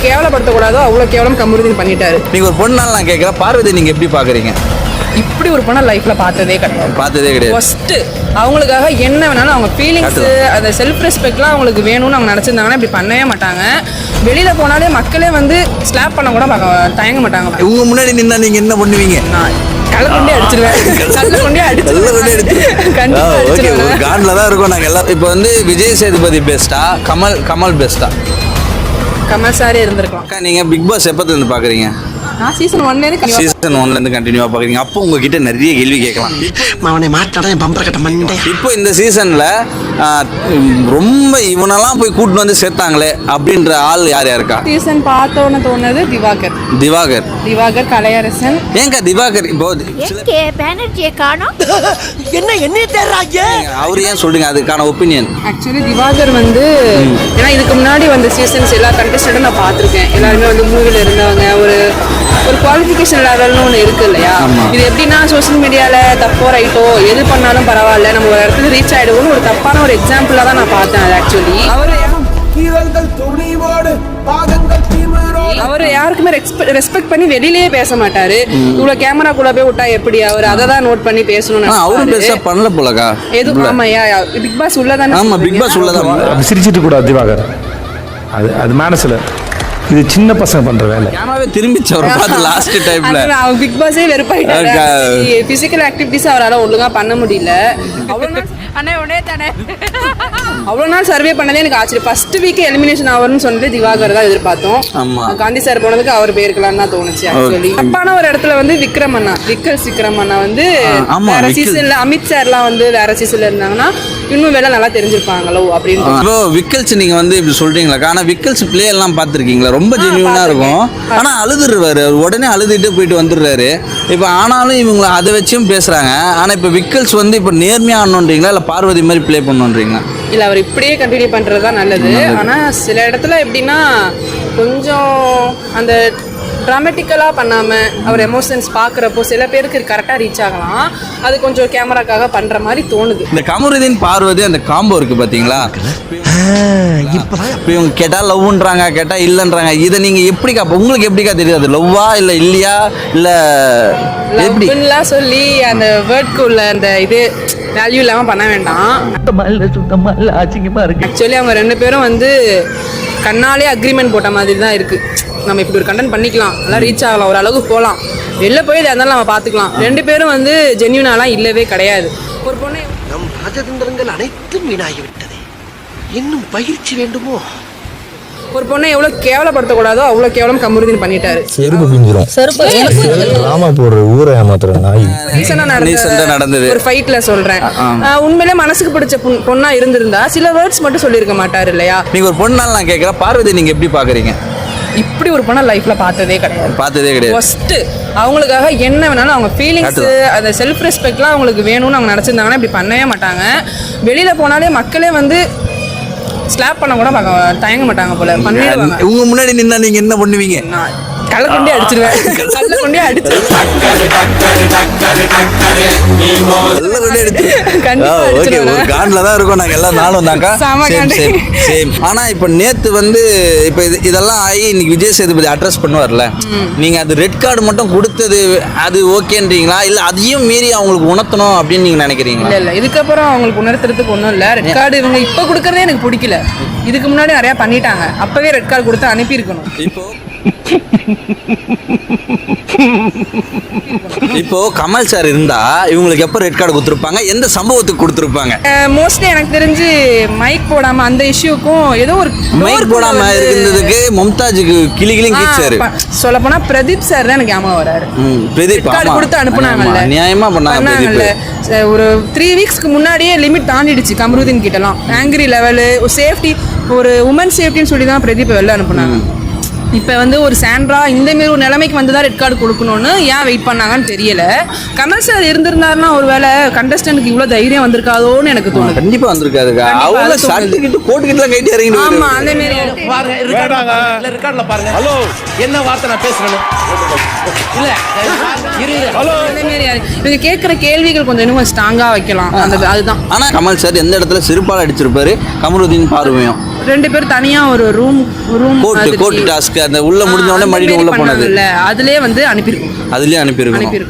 கேவலப்படுத்தக்கூடாதோ அவ்வளோ கேவலம் கமருதீன் பண்ணிட்டாரு. நீங்க ஒரு பொண்ணால நான் கேட்குறேன், பார்வதி நீங்க எப்படி பாக்குறீங்க? இப்படி ஒரு பொண்ணை லைஃப்ல பார்த்ததே கிடையாது. ஃபர்ஸ்ட் அவங்களுக்காக என்ன வேணாலும் அவங்க ஃபீலிங்ஸ், அந்த செல்ஃப் ரெஸ்பெக்ட்லாம் அவங்களுக்கு வேணும்னு அவங்க நினச்சிருந்தாங்கன்னா இப்படி பண்ணவே மாட்டாங்க. வெளியில போனாலே மக்களே வந்து ஸ்லாப் பண்ண கூட தயங்க மாட்டாங்க. உங்க முன்னாடி நின்னா நீங்க என்ன பண்ணுவீங்க? கள்ளக்கொண்டே அடிச்சிருவேன். கான்ல தான் இருக்கோம் நாங்க எல்லாம். இப்போ வந்து விஜய் சேதுபதி பெஸ்டா, கமல் பெஸ்டா? கமல் சாரே இருந்திருக்கலாம். நீங்க பிக் பாஸ் எப்பத்துல இருந்து பாக்குறீங்க? நான் சீசன் 1ல இருந்து கண்டினியூவா பாக்குறீங்க. அப்போ உங்ககிட்ட நிறைய கேள்வி கேட்கலாம். இப்போ இந்த சீசன்ல ரொம்ப இவனெல்லாம் போய் கூட்டிட்டு வந்து சேர்த்தாங்களே அப்படின்ற ஆள் யார் இருக்கா? சீசன் பார்த்தோன்னு தோணுது திவாகர் கலையரசன். ஏங்க திவாகர் இப்போ என்ன தேடுறாங்க? அவர் ஏன் சொல்றீங்க? அதுக்கான ஒப்பீனியன். ஆக்சுவலி திவாகர் வந்து ஏன்னா இதுக்கு முன்னாடி வந்த சீசன்ஸ் எல்லா கண்டஸ்டன்ட்டும் நான் பார்த்துருக்கேன். எல்லாருமே வந்து மூவில இருந்தவங்க ஒரு குவாலிஃபிகேஷன் லெவல்னு ஒன்று இருக்கு இல்லையா? இது எப்படின்னா சோஷியல் மீடியால தப்போ ரைட்டோ எது பண்ணாலும் பரவாயில்ல, நம்ம ஒரு இடத்துல ரீச் ஆயிடுவோம்னு ஒரு தப்பான ஒரு எக்ஸாம்பிளா தான் நான் பார்த்தேன். அது ஆக்சுவலி அவர் யாருக்குமே ரெஸ்பெக்ட் பண்ணி வெளியிலேயே பேச மாட்டாரு. இவ்வளவு கேமரா கூட போய் விட்டா எப்படி அவர் அதை தான் நோட் பண்ணி பேசணும். அவரும் பெருசா பண்ணல போலக்கா. எதுவும் ஆமாயா, பிக் பாஸ் உள்ளதானே. ஆமா, பிக் பாஸ் உள்ளதான். சிரிச்சிட்டு கூடாது திவாகர். அது மனசுல இது சின்ன பசங்க பண்ற வேலை. கேமராவே திரும்பிச்சு அவர் பார்த்து லாஸ்ட் டைம்ல. அவன் பிக் பாஸே வெறுப்பாயிட்டாரு. பிசிக்கல் ஆக்டிவிட்டிஸ் அவரால ஒழுங்கா பண்ண முடியல. அவ்வளோ நாள் சர்வே பண்ணதே எனக்கு ஆச்சரியம். ஃபர்ஸ்ட் வீக் எலிமினேஷன் ஆவர்னு சொன்னது திவாகர் தான் எதிர்பார்த்தோம். காந்தி சார் போனதுக்கு அவர் போயிருக்கலாம் தான் தோணுச்சு. ஆக்சுவலி தப்பான ஒரு இடத்துல வந்து விக்ரம் அண்ணா வந்து வேற சீசன்ல, அமித் சார்லாம் வந்து வேற சீசன்ல இருந்தாங்கன்னா இன்னும் வேலை நல்லா தெரிஞ்சிருப்பாங்களோ அப்படின்னு. இப்போ விக்கல்ஸ் நீங்க வந்து இப்படி சொல்றீங்களா? ஆனா விக்கல்ஸ் பிளே எல்லாம் பார்த்துருக்கீங்களா? ரொம்ப ஜென்யூனா இருக்கும். ஆனா அழுதுருவாரு, உடனே அழுதுட்டு போயிட்டு வந்துடுறாரு. இப்போ ஆனாலும் இவங்க அதை வச்சும் பேசுறாங்க. ஆனா இப்போ விக்கல்ஸ் வந்து இப்போ நேர்மையா ஆடணுன்றீங்களா இல்ல பார்வதி மாதிரி பிளே பண்ணுன்றீங்களா? இல்ல அவர் இப்படியே கண்டினியூ பண்றது தான் நல்லது. ஆனா சில இடத்துல எப்படின்னா கொஞ்சம் அந்த ட்ராமேட்டிக்கலாக பண்ணாமல் அவர் எமோஷன்ஸ் பார்க்குறப்போ சில பேருக்கு கரெக்டாக ரீச் ஆகலாம். அது கொஞ்சம் கேமராக்காக பண்ணுற மாதிரி தோணுது. இந்த கமருதீன் பார்வதி அந்த காம்போ இருக்குது பார்த்தீங்களா? இப்போ இவங்க கேட்டால் லவ்ன்றாங்க, கேட்டால் இல்லைன்றாங்க. இதை நீங்கள் எப்படிக்கா, உங்களுக்கு எப்படிக்கா தெரியாது? லவ்வா இல்லை இல்லையா இல்லை எப்படிலாம் சொல்லி அந்த வேர்ட்க்கு உள்ள அந்த இது வேல்யூ இல்லாமல் பண்ண வேண்டாம். ஆக்சுவலி அவங்க ரெண்டு பேரும் வந்து கண்ணாலே அக்ரிமெண்ட் போட்ட மாதிரி தான் இருக்குது. நம்ம இப்படி ஒரு கண்டென்ட் பண்ணிக்கலாம், நல்லா ரீச் ஆகலாம், ஒரு அளவுக்கு போகலாம், வெளில போய் இருந்தாலும் நம்ம பார்த்துக்கலாம். ரெண்டு பேரும் வந்து ஜென்யூனாலாம் இல்லவே கிடையாது. ஒரு பொண்ணு நம் ராஜதந்திரங்கள் அனைத்தும் வீணாகிவிட்டது, இன்னும் பயிற்சி வேண்டுமோ? ஒரு பொண்ணை எவ்வளோ கேவலப்படுத்தக்கூடாதோ அவ்வளோ கேவலம் கமருதீன் பண்ணிட்டாரு. செருப்பு பிஞ்சிரும். டிராமா போடுற ஊரை ஏமாத்துற நாய். நடந்தது ஒரு ஃபைட்ல சொல்றேன். உண்மையிலே மனசுக்கு பிடிச்ச பொண்ணா இருந்திருந்தா சில வேர்ட்ஸ் மட்டும் சொல்லியிருக்க மாட்டாரு இல்லையா? நீங்க ஒரு பொண்ணால நான் கேட்கிறேன், பார்வதி நீங்க எப்படி பாக்குறீங்க? இப்படி ஒரு பொண்ணை லைஃப்ல பார்த்ததே கிடையாது. ஃபர்ஸ்ட் அவங்களுக்காக என்ன வேணாலும் அவங்க ஃபீலிங்ஸ், அந்த செல்ஃப் ரெஸ்பெக்ட்லாம் அவங்களுக்கு வேணும்னு அவங்க நினச்சிருந்தாங்கன்னா இப்படி பண்ணவே மாட்டாங்க. வெளியில போனாலே மக்களே வந்து ஸ்லாப் பண்ண கூட தயங்க மாட்டாங்க போல, பண்ணிடுவாங்க. உங்க முன்னாடி நின்னா நீங்க என்ன பண்ணுவீங்க? கள்ளக்கொண்டே அடிச்சிருவேன். ஆனா இப்ப நேத்து வந்து இப்ப இதெல்லாம் ஆகி இன்னைக்கு விஜய் சேதுபதி அட்ரஸ் பண்ணுவார்ல, நீங்க அது ரெட் கார்டு மட்டும் கொடுத்தது அது ஓகேன்றீங்களா இல்ல அதையும் மீறி அவங்களுக்கு உணர்த்தணும் அப்படின்னு நீங்க நினைக்கிறீங்க? இல்ல இதுக்கப்புறம் அவங்களுக்கு உணர்த்துறதுக்கு ஒன்றும் இல்ல. ரெட் கார்டு இவங்க இப்ப கொடுக்கறதே எனக்கு பிடிக்கல. இதுக்கு முன்னாடி நிறைய பண்ணிட்டாங்க, அப்பவே ரெட் கார்டு கொடுத்து அனுப்பி இருக்கணும். இப்போ கமல் சார் இருந்தா இவங்களுக்கு எப்ப ரெட் கார்டு கொடுத்துருப்பாங்க, எந்த சம்பவத்துக்கு கொடுத்துருப்பாங்க? மோஸ்ட்லி எனக்கு தெரிஞ்சு மைக் போடாம அந்த இஷ்யூக்கும் ஏதோ ஒரு மைக் போடாம இருந்ததுக்கு மும்தாஜுக்கு கிளிகிளிங் கிச்சாரு. சொல்ல போனா பிரதீப் சார் தான் எனக்கு ஞாபகம் வராரு. பிரதீப் கார்டு கொடுத்து அனுப்புனாங்கல்ல, நியாயமா பண்ணாங்கல்ல. ஒரு 3 வீக்ஸ்க்கு முன்னாடியே லிமிட் தாண்டிடுச்சு கமருதீன் கிட்டலாம். ஆங்கிரி லெவலு, ஒரு சேஃப்டி, ஒரு உமன் சேஃப்டின்னு சொல்லி தான் பிரதீப் வெளில அனுப்புனாங்க. இப்போ வந்து ஒரு சாண்ட்ரா இந்தமாரி ஒரு நிலைமைக்கு வந்து தான் ரெட் கார்டு கொடுக்கணும்னு ஏன் வெயிட் பண்ணாங்கன்னு தெரியல. கமல் சார் இருந்திருந்தாருன்னா ஒரு வேளை கண்டஸ்டன்ட்க்கு இவ்வளோ தைரியம் வந்திருக்காதோன்னு எனக்கு தோணுது. கண்டிப்பா வந்திருக்காதுக்கா. அவங்க சர்டிஃபிகேட் கோட்டுக்கிட்டலாம் கைட்டு இறங்கி. ஆமா, அந்த மாதிரி பாருங்க, ரெக்கார்ட்ல பாருங்க. ஹலோ, என்ன வார்த்தை நான் பேசுறேன்னு இவங்க கேட்குற கேள்விகள் கொஞ்சம் இன்னும் ஸ்ட்ராங்கா வைக்கலாம். அதுதான். ஆனா கமல் சார் எந்த இடத்துல சிறுபால் அடிச்சிருப்பாரு கமருதீன் பார்வையும் 2 பேர் தனியா ஒரு ரூம் கோர்ட் டாஸ்க் அந்த உள்ள முடிஞ்ச உடனே மடியில் உள்ள போனது அதுலயே வந்து அனுப்பியிருக்கும். அதுலயே அனுப்பியிருக்கோம்.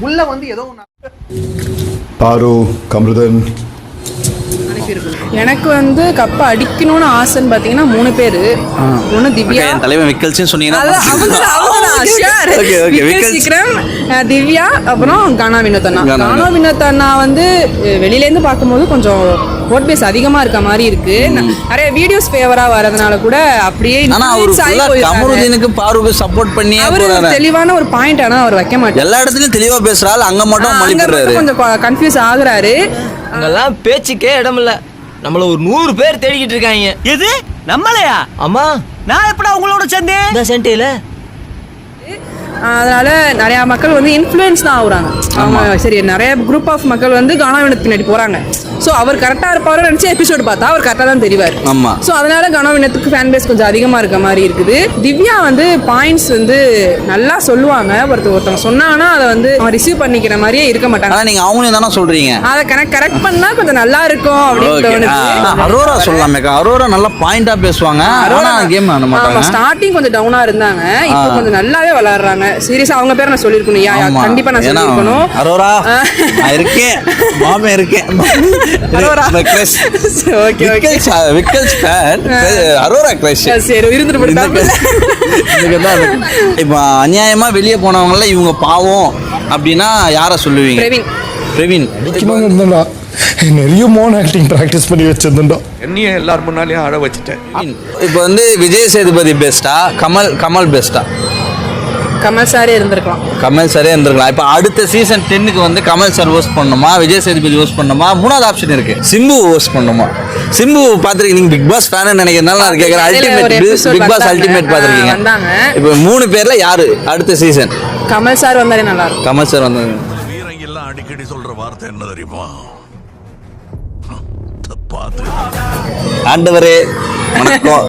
உள்ள வந்து ஏதோ பாரு கமருதன் எனக்கு வந்து கப்பை அடிக்கணும்னு ஆசைன்னு பாத்தீங்கன்னா 3 பேர். ஒண்ணு திவ்யா, என் தலைவன் விக்கல்ஸ்னு சொன்னீங்கன்னா திவ்யா, அப்புறம் கானா வினோத் அண்ணா. கானா வினோத் அண்ணா வந்து வெளியில இருந்து பார்க்கும்போது கொஞ்சம் ஓட் பேஸ் அதிகமா இருக்க மாதிரி இருக்கு. நிறைய வீடியோஸ் ஃபேவரா வரதுனால கூட அப்படியே கமருதீனுக்கு பாருக்கு சப்போர்ட் பண்ணி அவரு தெளிவான ஒரு பாயிண்ட் ஆனா அவர் வைக்க மாட்டார். எல்லா இடத்துலயும் தெளிவா பேசுறாரு, அங்க மட்டும் கொஞ்சம் கன்ஃபியூஸ் ஆகுறாரு. அங்கெல்லாம் பேச்சுக்கே இடம் இல்ல. நம்மள ஒரு 100 பேர் தேடிக்கிட்டு இருக்காங்க. எது நம்மளையா? ஆமா, நான் எப்படா உங்களோட சேர்ந்தேன்? இந்த சென்டேல. அதனால நிறைய மக்கள் வந்து இன்ஃப்ளூயன்ஸ் தான் ஆகுறாங்க. அவங்க சரி நிறைய குரூப் ஆஃப் மக்கள் வந்து கானா வினோத் பின்னாடி போறாங்க. ஸோ அவர் கரெக்டாக இருப்பாரு நினச்சி எபிசோடு பார்த்தா அவர் கரெக்டாக தான் தெரிவார். ஆமாம். ஸோ அதனால கானா வினோத்துக்கு ஃபேன் பேஸ் கொஞ்சம் அதிகமாக இருக்க மாதிரி இருக்குது. திவ்யா வந்து பாயிண்ட்ஸ் வந்து நல்லா சொல்லுவாங்க. ஒருத்தவங்க சொன்னாங்கன்னா அதை வந்து ரிசீவ் பண்ணிக்கிற மாதிரியே இருக்க மாட்டாங்க. நீங்கள் அவங்களே தானே சொல்றீங்க. அதை கரெக்ட் பண்ணா கொஞ்சம் நல்லா இருக்கும் அப்படின்னு தோணுது. அரோரா சொல்லலாமேக்கா, அரோரா நல்லா பாயிண்டா பேசுவாங்க. கேம் ஆன மாட்டாங்க. ஸ்டார்டிங் கொஞ்சம் டவுனா இருந்தாங்க, இப்போ கொஞ்சம் நல்லாவே விளையாடுறாங்க. சீரியஸா அவங்க பேரை நான் சொல்லியிருக்கணும். கண்டிப்பா நான் சொல்லியிருக்கணும். அரோரா நான் இருக்கேன், மாமே இருக்கேன். Aurora crush. Okay okay. Vikkals fan, Aurora crush. சரி இருந்துட்டு போட்டாங்க. இப்போ அநியாயமா வெளியே போனவங்கள இவங்க பாவம் அப்படின்னா யாரை சொல்லுவீங்க? பிரவீன். அடிக்கணும்னு இருந்தேன்டா, நிறைய மோன் ஆக்டிங் ப்ராக்டிஸ் பண்ணி வச்சிருந்தேன்டா. என்னையும் எல்லாரும் முன்னாலேயும் அழ வச்சுட்டேன். இப்போ வந்து விஜய் சேதுபதி பெஸ்டா, கமல் பெஸ்டா? கமல் சாரே இருந்திருக்கலாம். கமல் சாரே இருந்திருக்கலாம். இப்போ அடுத்த சீசன் 10க்கு வந்து கமல் சார் ஹோஸ்ட் பண்ணணுமா, விஜய் சேதுபதி ஹோஸ்ட் பண்ணணுமா? 3வது ஆப்ஷன் இருக்கு, சிம்பு ஹோஸ்ட் பண்ணணுமா? சிம்பு பாத்திருக்கீங்க, பிக் பாஸ் ஃபேன் நினைக்கிறதுனால நான் கேட்குறேன். அல்டிமேட் பிக் பாஸ் அல்டிமேட் பாத்திருக்கீங்க. இப்போ 3 பேர்ல யாரு அடுத்த சீசன்? கமல் சார் வந்தாலே நல்லா இருக்கும். கமல் சார் வந்தாங்க. வீரங்கெல்லாம் அடிக்கடி சொல்ற வார்த்தை என்ன தெரியுமா? ஆண்டவரே வணக்கம்.